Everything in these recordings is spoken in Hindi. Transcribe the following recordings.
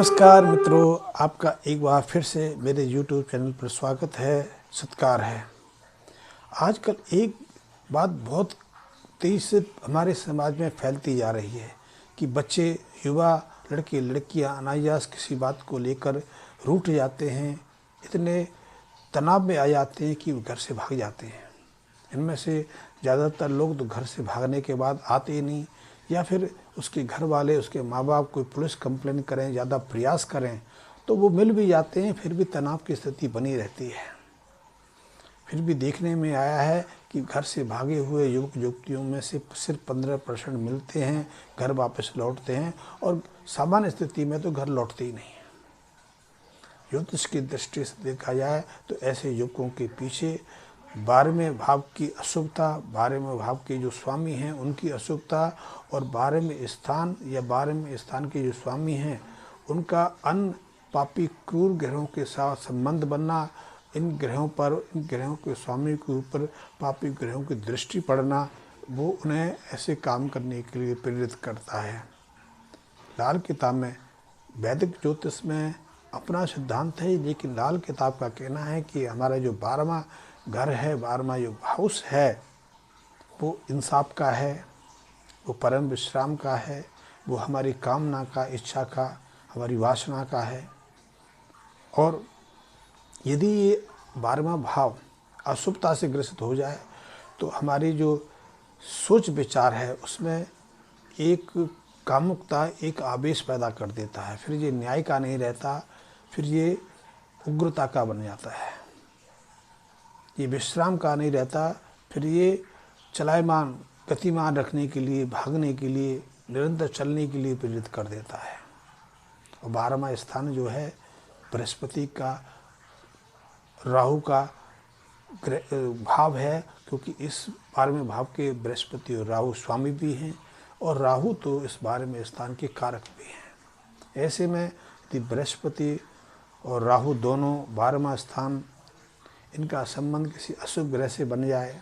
नमस्कार मित्रों, आपका एक बार फिर से मेरे YouTube चैनल पर स्वागत है, सत्कार है। आजकल एक बात बहुत तेज़ी से हमारे समाज में फैलती जा रही है कि बच्चे, युवा, लड़के लड़कियां अनायास किसी बात को लेकर रूठ जाते हैं, इतने तनाव में आ जाते हैं कि वो घर से भाग जाते हैं। इनमें से ज़्यादातर लोग तो घर से भागने के बाद आते ही नहीं, या फिर उसके घर वाले, उसके माँ बाप कोई पुलिस कंप्लेन करें, ज़्यादा प्रयास करें तो वो मिल भी जाते हैं, फिर भी तनाव की स्थिति बनी रहती है। फिर भी देखने में आया है कि घर से भागे हुए युवक युवतियों में से सिर्फ 15% मिलते हैं, घर वापस लौटते हैं, और सामान्य स्थिति में तो घर लौटते ही नहीं। ज्योतिष की दृष्टि से देखा जाए तो ऐसे युवकों के पीछे 12वें भाव की अशुभता, 12वें भाव के जो स्वामी हैं उनकी अशुभता, और 12वें स्थान या 12वें स्थान के जो स्वामी हैं उनका अन्य पापी क्रूर ग्रहों के साथ संबंध बनना, इन ग्रहों के स्वामी के ऊपर पापी ग्रहों की दृष्टि पड़ना, वो उन्हें ऐसे काम करने के लिए प्रेरित करता है। लाल किताब में, वैदिक ज्योतिष में अपना सिद्धांत है, लेकिन लाल किताब का कहना है कि हमारा जो 12वां घर है, 12वां जो हाउस है, वो इंसाफ का है, वो परम विश्राम का है, वो हमारी कामना का, इच्छा का, हमारी वासना का है। और यदि ये 12वां भाव अशुभता से ग्रसित हो जाए तो हमारी जो सोच विचार है उसमें एक कामुकता, एक आवेश पैदा कर देता है। फिर ये न्याय का नहीं रहता, फिर ये उग्रता का बन जाता है। ये विश्राम का नहीं रहता, फिर ये चलायमान, गतिमान रखने के लिए, भागने के लिए, निरंतर चलने के लिए प्रेरित कर देता है। और 12वां स्थान जो है बृहस्पति का, राहु का भाव है, क्योंकि इस 12वें भाव के बृहस्पति और राहु स्वामी भी हैं, और राहु तो इस 12वें स्थान के कारक भी हैं। ऐसे में यदि बृहस्पति और राहु दोनों 12वां स्थान, इनका संबंध किसी अशुभ ग्रह से बन जाए,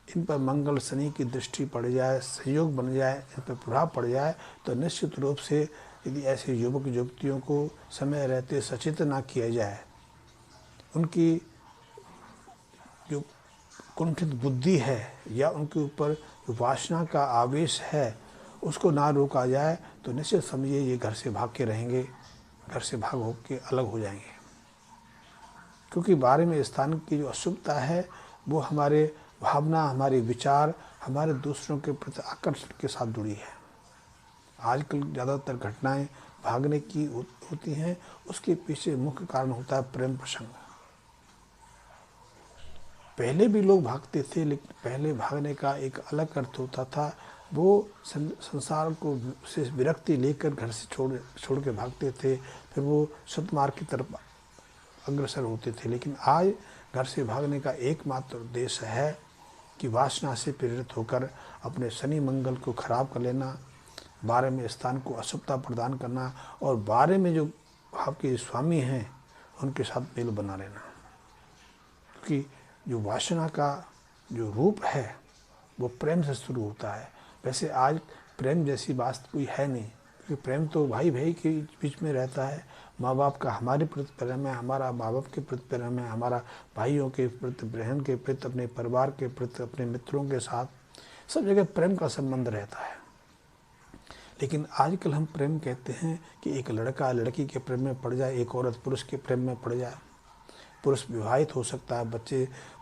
इन पर मंगल शनि की दृष्टि पड़ जाए, संयोग बन जाए, इन पर प्रभाव पड़ जाए, तो निश्चित रूप से यदि ऐसे युवक युवतियों को समय रहते सचेत ना किया जाए, उनकी जो कुंठित बुद्धि है या उनके ऊपर वासना का आवेश है उसको ना रोका जाए, तो निश्चित समझिए ये घर से भाग के रहेंगे, घर से भाग हो के अलग हो जाएंगे। क्योंकि 12वें स्थान की जो अशुभता है वो हमारे भावना, हमारे विचार, हमारे दूसरों के प्रति आकर्षण के साथ जुड़ी है। आजकल ज़्यादातर घटनाएं भागने की होती हैं, उसके पीछे मुख्य कारण होता है प्रेम प्रसंग। पहले भी लोग भागते थे, लेकिन पहले भागने का एक अलग अर्थ होता था। वो संसार को से विरक्ति लेकर घर से छोड़ के भागते थे, फिर वो सतमार्ग की तरफ अग्रसर होते थे। लेकिन आज घर से भागने का एकमात्र उद्देश्य है कि वासना से प्रेरित होकर अपने शनि मंगल को खराब कर लेना, 12वें स्थान को अशुभता प्रदान करना, और 12 में जो आपके स्वामी हैं उनके साथ मेल बना लेना। क्योंकि जो वासना का जो रूप है वो प्रेम से शुरू होता है। वैसे आज प्रेम जैसी बात कोई है नहीं, क्योंकि प्रेम तो भाई भाई के बीच में रहता है। माँ बाप का हमारे प्रति प्रेम है, हमारा माँ बाप के प्रति प्रेम है, हमारा भाइयों के प्रति, बहन के प्रति, अपने परिवार के प्रति, अपने मित्रों के साथ, सब जगह प्रेम का संबंध रहता है। लेकिन आजकल हम प्रेम कहते हैं कि एक लड़का लड़की के प्रेम में पड़ जाए, एक औरत पुरुष के प्रेम में पड़ जाए। पुरुष विवाहित हो सकता है,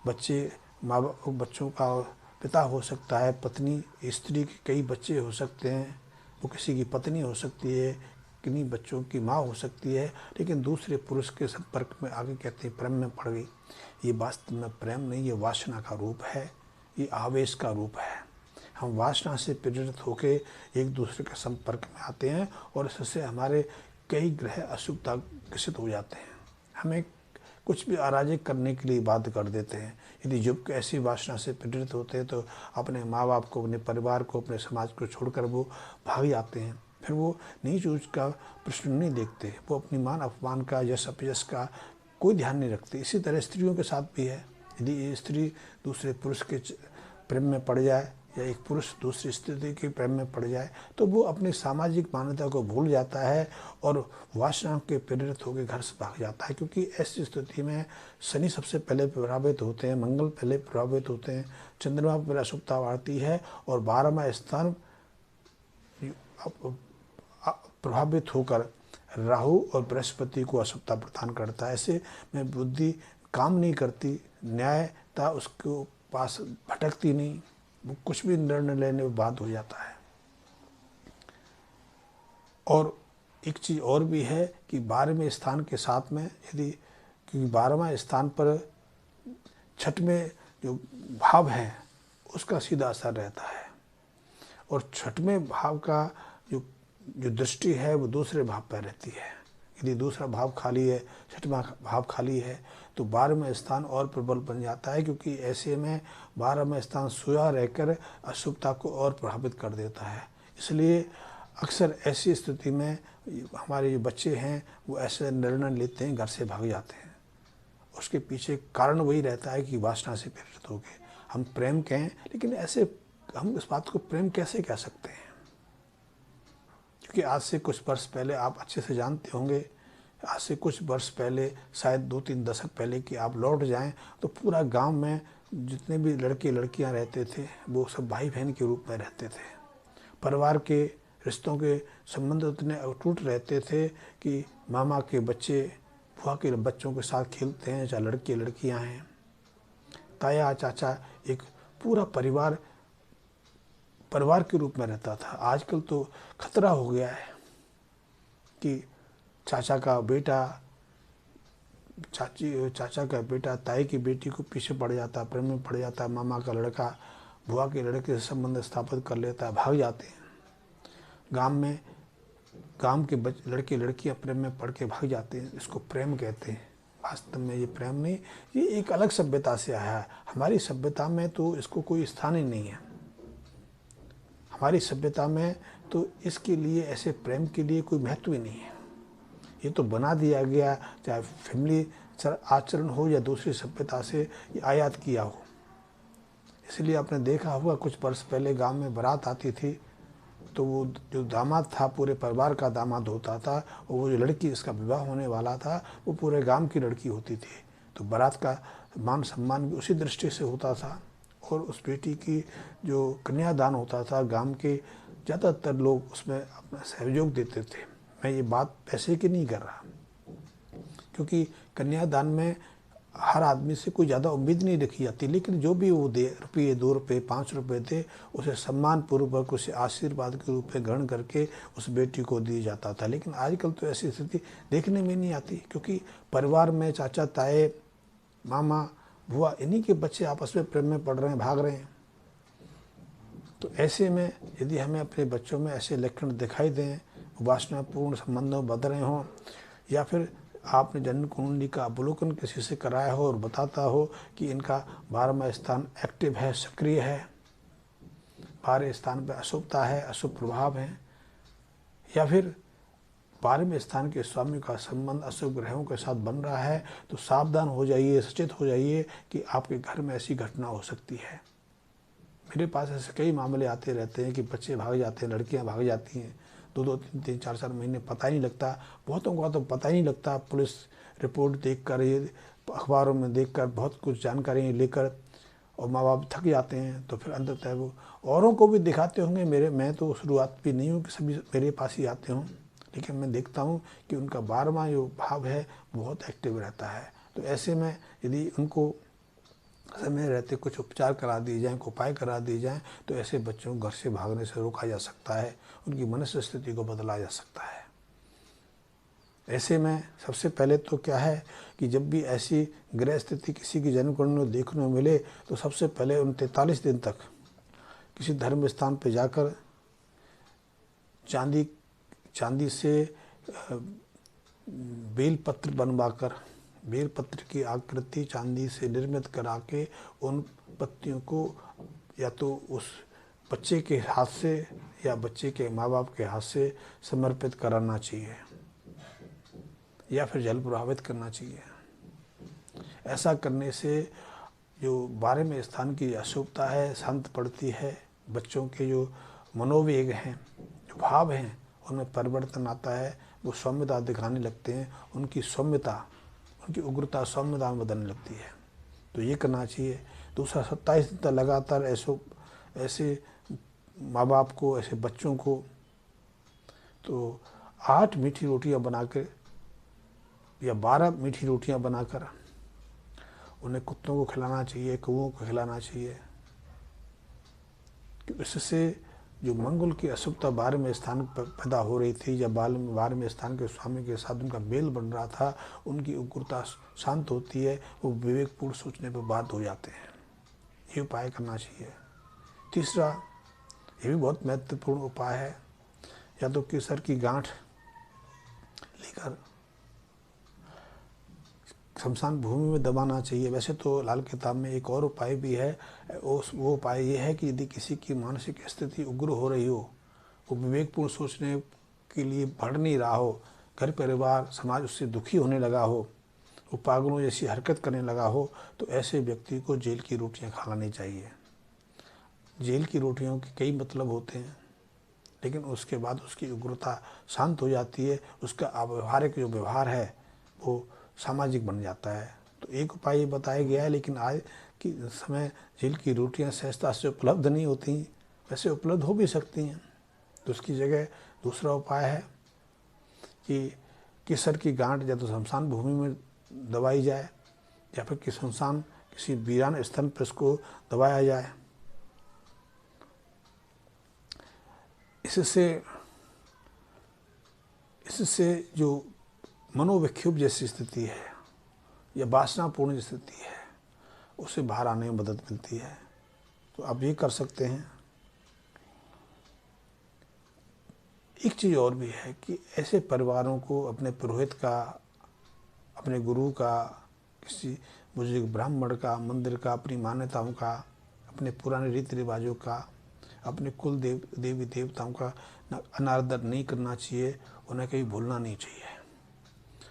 बच्चे माँ बाप, बच्चों का पिता हो सकता है, पत्नी, स्त्री के कई बच्चे हो सकते हैं, वो किसी की पत्नी हो सकती है, किन्हीं बच्चों की माँ हो सकती है, लेकिन दूसरे पुरुष के संपर्क में आगे कहते हैं प्रेम में पड़ गई। ये वास्तव में प्रेम नहीं, ये वासना का रूप है, ये आवेश का रूप है। हम वासना से प्रेरित होकर एक दूसरे के संपर्क में आते हैं, और इससे हमारे कई ग्रह अशुभता ग्रसित हो जाते हैं, हमें कुछ भी अराजक करने के लिए बाध्य कर देते हैं। यदि युवक ऐसी वासना से प्रेरित होते हैं तो अपने माँ बाप को, अपने परिवार को, अपने समाज को छोड़कर वो भाग जाते हैं। फिर वो नीच ऊंच का प्रश्न नहीं देखते, वो अपनी मान अपमान का, यश अपयश का कोई ध्यान नहीं रखते। इसी तरह स्त्रियों के साथ भी है। यदि ये स्त्री दूसरे पुरुष के प्रेम में पड़ जाए या एक पुरुष दूसरी स्थिति के प्रेम में पड़ जाए तो वो अपनी सामाजिक मान्यता को भूल जाता है और वासना के प्रेरित होकर घर से भाग जाता है, क्योंकि ऐसी स्थिति में शनि सबसे पहले प्रभावित होते हैं, मंगल पहले प्रभावित होते हैं, चंद्रमा पर अशुभता बढ़ती है और 12वां स्थान प्रभावित होकर राहु और बृहस्पति को अशुभता प्रदान करता है। ऐसे में बुद्धि काम नहीं करती, न्यायता उसके पास भटकती नहीं, वो कुछ भी निर्णय लेने में बात हो जाता है। और एक चीज़ और भी है कि 12वें स्थान के साथ में यदि, क्योंकि 12वां स्थान पर छठवें जो भाव है उसका सीधा असर रहता है और छठवें भाव का जो दृष्टि है वो दूसरे भाव पर रहती है। यदि दूसरा भाव खाली है, छठवां भाव खाली है तो 12वां स्थान और प्रबल बन जाता है, क्योंकि ऐसे में 12वां स्थान सोया रहकर अशुभता को और प्रभावित कर देता है। इसलिए अक्सर ऐसी स्थिति में हमारे जो बच्चे हैं वो ऐसे निर्णय लेते हैं, घर से भाग जाते हैं। उसके पीछे कारण वही रहता है कि वासना से प्रेरित हो गए। हम प्रेम कहें, लेकिन ऐसे हम इस बात को प्रेम कैसे कह सकते हैं? क्योंकि आज से कुछ वर्ष पहले आप अच्छे से जानते होंगे, आज से कुछ वर्ष पहले, शायद 2-3 दशक पहले कि आप लौट जाएं तो पूरा गांव में जितने भी लड़के लड़कियां रहते थे वो सब भाई बहन के रूप में रहते थे। परिवार के रिश्तों के संबंध उतने अटूट रहते थे कि मामा के बच्चे बुआ के बच्चों के साथ खेलते हैं, चाहे लड़के लड़कियां हैं, ताया चाचा, एक पूरा परिवार के रूप में रहता था। आजकल तो खतरा हो गया है कि चाचा का बेटा ताई की बेटी को पीछे पड़ जाता है, प्रेम में पड़ जाता है, मामा का लड़का बुआ के लड़के से संबंध स्थापित कर लेता है, भाग जाते हैं। गांव के लड़के लड़कियां प्रेम में पड़ के भाग जाते हैं। इसको प्रेम कहते हैं। वास्तव में ये प्रेम नहीं, ये एक अलग सभ्यता से आया है। हमारी सभ्यता में तो इसको कोई स्थान ही नहीं है। हमारी सभ्यता में तो इसके लिए, ऐसे प्रेम के लिए कोई महत्व ही नहीं है। ये तो बना दिया गया, चाहे फैमिली आचरण हो या दूसरी सभ्यता से ये आयात किया हो। इसलिए आपने देखा होगा कुछ वर्ष पहले गांव में बारात आती थी तो वो जो दामाद था पूरे परिवार का दामाद होता था और वो जो लड़की जिसका विवाह होने वाला था वो पूरे गांव की लड़की होती थी। तो बारात का मान सम्मान भी उसी दृष्टि से होता था और उस बेटी की जो कन्यादान होता था, गांव के ज़्यादातर लोग उसमें अपना सहयोग देते थे। मैं ये बात पैसे की नहीं कर रहा, क्योंकि कन्यादान में हर आदमी से कोई ज़्यादा उम्मीद नहीं रखी जाती, लेकिन जो भी वो दे, रुपये 2 रुपये 5 रुपये दे, उसे सम्मान पूर्वक, उसे आशीर्वाद के रूप में ग्रहण करके उस बेटी को दिया जाता था। लेकिन आजकल तो ऐसी स्थिति देखने में नहीं आती, क्योंकि परिवार में चाचा ताए मामा बुआ इन्हीं के बच्चे आपस में प्रेम में पड़ रहे हैं, भाग रहे हैं। तो ऐसे में यदि हमें अपने बच्चों में ऐसे लक्षण दिखाई दें, वासनापूर्ण संबंधों में बध रहे हों, या फिर आपने जन्म कुंडली का अवलोकन किसी से कराया हो और बताता हो कि इनका 12वां स्थान एक्टिव है, सक्रिय है, 12वें स्थान पर अशुभता है, अशुभ प्रभाव है, या फिर 12वें स्थान के स्वामी का संबंध अशुभ ग्रहों के साथ बन रहा है, तो सावधान हो जाइए, सचेत हो जाइए कि आपके घर में ऐसी घटना हो सकती है। मेरे पास ऐसे कई मामले आते रहते हैं कि बच्चे भाग जाते हैं, लड़कियां भाग जाती हैं, 2-2, 3-3, 4-4 महीने पता ही नहीं लगता। बहुतों को तो पता ही नहीं लगता। पुलिस रिपोर्ट देखकर, ये अखबारों में देखकर, बहुत कुछ जानकारी लेकर और माँ बाप थक जाते हैं, तो फिर अंततः वो औरों को भी दिखाते होंगे। मैं तो शुरुआत भी नहीं हूँ कि सभी मेरे पास ही आते हों, लेकिन मैं देखता हूँ कि उनका 12वां जो भाव है बहुत एक्टिव रहता है। तो ऐसे में यदि उनको समय रहते कुछ उपचार करा दिए जाएँ, उपाय करा दिए जाएँ, तो ऐसे बच्चों को घर से भागने से रोका जा सकता है, उनकी मनस्य स्थिति को बदला जा सकता है। ऐसे में सबसे पहले तो क्या है कि जब भी ऐसी ग्रह स्थिति किसी की जन्म कुंडली में देखने को मिले तो सबसे पहले उन 43 दिन तक किसी धर्म स्थान पर जाकर चांदी से बेलपत्र बनवाकर, बेलपत्र की आकृति चांदी से निर्मित करा के उन पत्तियों को या तो उस बच्चे के हाथ से या बच्चे के माँ बाप के हाथ से समर्पित कराना चाहिए, या फिर जल प्रभावित करना चाहिए। ऐसा करने से जो 12वें स्थान की अशुभता है शांत पड़ती है, बच्चों के जो मनोवेग हैं, जो भाव हैं, उनमें परिवर्तन आता है। वो सौम्यता दिखाने लगते हैं, उनकी सौम्यता, उनकी उग्रता सौम्यता में बदलने लगती है। तो ये करना चाहिए। दूसरा, 27 दिन तक लगातार ऐसे माँ बाप को, ऐसे बच्चों को तो 8 मीठी रोटियां बनाकर या 12 मीठी रोटियां बनाकर उन्हें कुत्तों को खिलाना चाहिए, कौओं को खिलाना चाहिए। कि इससे जो मंगल की अशुभता 12वें स्थान पर पैदा हो रही थी, या 12वें स्थान के स्वामी के साथ उनका मेल बन रहा था, उनकी उग्रता शांत होती है, वो विवेकपूर्ण सोचने पर बाध्य हो जाते हैं। ये उपाय करना चाहिए। तीसरा, ये भी बहुत महत्वपूर्ण उपाय है, या तो केसर की गांठ लेकर शमशान भूमि में दबाना चाहिए। वैसे तो लाल किताब में एक और उपाय भी है। वो उपाय ये है कि यदि किसी की मानसिक स्थिति उग्र हो रही हो, वो विवेकपूर्ण सोचने के लिए बढ़ नहीं रहा हो, घर परिवार समाज उससे दुखी होने लगा हो, वो पागलों जैसी हरकत करने लगा हो, तो ऐसे व्यक्ति को जेल की रोटियां खानी चाहिए। जेल की रोटियों के कई मतलब होते हैं, लेकिन उसके बाद उसकी उग्रता शांत हो जाती है, उसका व्यवहारिक जो व्यवहार है वो सामाजिक बन जाता है। तो एक उपाय ये बताया गया है, लेकिन आज के समय जेल की रोटियां सहजता से उपलब्ध नहीं होती, वैसे उपलब्ध हो भी सकती हैं। तो उसकी जगह दूसरा उपाय है कि केसर की गांठ या तो शमशान भूमि में दबाई जाए, या फिर किसी वीरान स्थल पर इसको दबाया जाए। इससे जो मनोविक्षोभ जैसी स्थिति है या वासनापूर्ण स्थिति है, उसे बाहर आने में मदद मिलती है। तो आप ये कर सकते हैं। एक चीज़ और भी है कि ऐसे परिवारों को अपने पुरोहित का, अपने गुरु का, किसी बुजुर्ग ब्राह्मण का, मंदिर का, अपनी मान्यताओं का, अपने पुराने रीति रिवाजों का, अपने कुल देवी देवताओं का अनादर नहीं करना चाहिए, उन्हें कहीं भूलना नहीं चाहिए।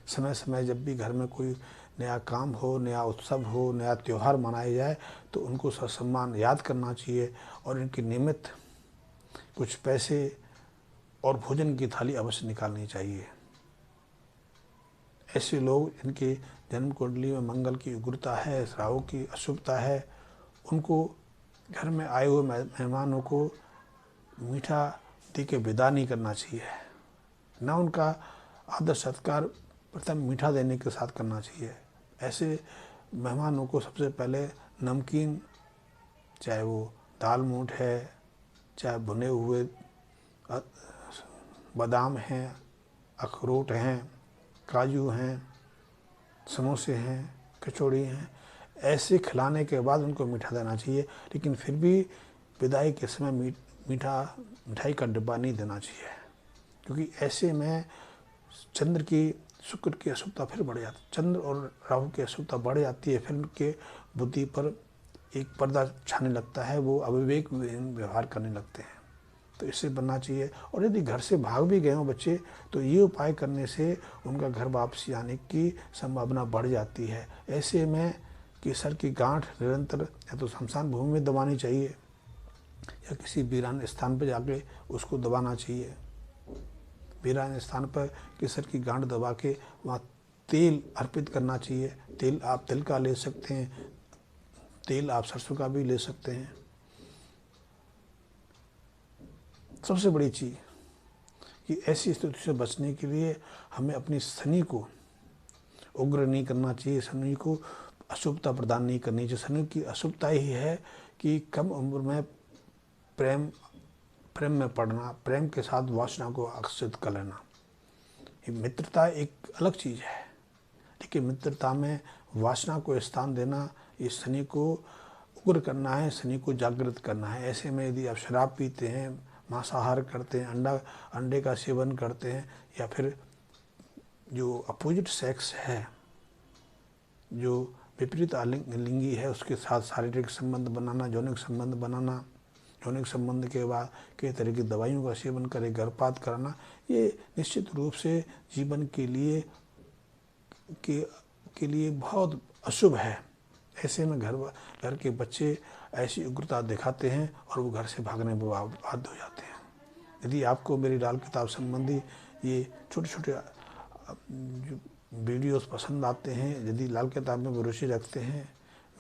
समय समय जब भी घर में कोई नया काम हो, नया उत्सव हो, नया त्यौहार मनाया जाए, तो उनको ससम्मान याद करना चाहिए और इनके निमित्त कुछ पैसे और भोजन की थाली अवश्य निकालनी चाहिए। ऐसे लोग जिनके जन्म कुंडली में मंगल की उग्रता है, राहु की अशुभता है, उनको घर में आए हुए मेहमानों को मीठा दे के विदा नहीं करना चाहिए। ना उनका आदर सत्कार प्रथम मीठा देने के साथ करना चाहिए। ऐसे मेहमानों को सबसे पहले नमकीन, चाहे वो दाल मोठ है, चाहे भुने हुए बादाम हैं, अखरोट हैं, काजू हैं, समोसे हैं, कचौड़ी हैं, ऐसे खिलाने के बाद उनको मीठा देना चाहिए। लेकिन फिर भी विदाई के समय मिठाई का डिब्बा नहीं देना चाहिए, क्योंकि ऐसे में चंद्र की, शुक्र की अशुभता फिर बढ़ जाती है। चंद्र और राहु की अशुभता बढ़ जाती है, फिर उनके बुद्धि पर एक पर्दा छाने लगता है, वो अविवेक व्यवहार करने लगते हैं। तो इससे बनना चाहिए। और यदि घर से भाग भी गए हों बच्चे, तो ये उपाय करने से उनका घर वापसी आने की संभावना बढ़ जाती है। ऐसे में केसर की गांठ निरंतर या तो शमशान भूमि में दबानी चाहिए, या किसी वीरान स्थान पर जाके उसको दबाना चाहिए। वीरान स्थान पर केसर की गांठ दबा के वहाँ तेल अर्पित करना चाहिए। तेल आप तिल का ले सकते हैं, तेल आप सरसों का भी ले सकते हैं। सबसे बड़ी चीज़ कि ऐसी स्थिति से बचने के लिए हमें अपनी शनि को उग्र नहीं करना चाहिए, शनि को अशुभता प्रदान नहीं करनी चाहिए। शनि की अशुभता ही है कि कम उम्र में प्रेम में पड़ना, प्रेम के साथ वासना को आकर्षित कर लेना। मित्रता एक अलग चीज़ है, लेकिन मित्रता में वासना को स्थान देना, ये शनि को उग्र करना है, शनि को जागृत करना है। ऐसे में यदि आप शराब पीते हैं, मांसाहार करते हैं, अंडे का सेवन करते हैं, या फिर जो अपोजिट सेक्स है, जो विपरीत लिंगी है, उसके साथ शारीरिक संबंध बनाना, यौनिक संबंध बनाना, यौनिक संबंध के बाद कई तरह की दवाइयों का सेवन करें, गर्भपात कराना, ये निश्चित रूप से जीवन के लिए बहुत अशुभ है। ऐसे में घर के बच्चे ऐसी उग्रता दिखाते हैं और वो घर से भागने में बाध्य हो जाते हैं। यदि आपको मेरी लाल किताब संबंधी ये छोटे छोटे जो वीडियोस पसंद आते हैं, यदि लाल किताब में रुचि रखते हैं,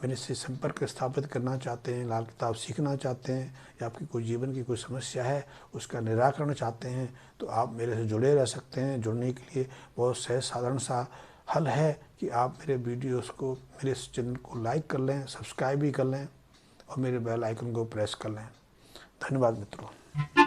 मेरे से संपर्क स्थापित करना चाहते हैं, लाल किताब सीखना चाहते हैं, या आपकी कोई जीवन की कोई समस्या है उसका निराकरण चाहते हैं, तो आप मेरे से जुड़े रह सकते हैं। जुड़ने के लिए बहुत सहज साधारण सा हल है कि आप मेरे वीडियोस को, मेरे इस चैनल को लाइक कर लें, सब्सक्राइब भी कर लें और मेरे बेल आइकन को प्रेस कर लें। धन्यवाद मित्रों।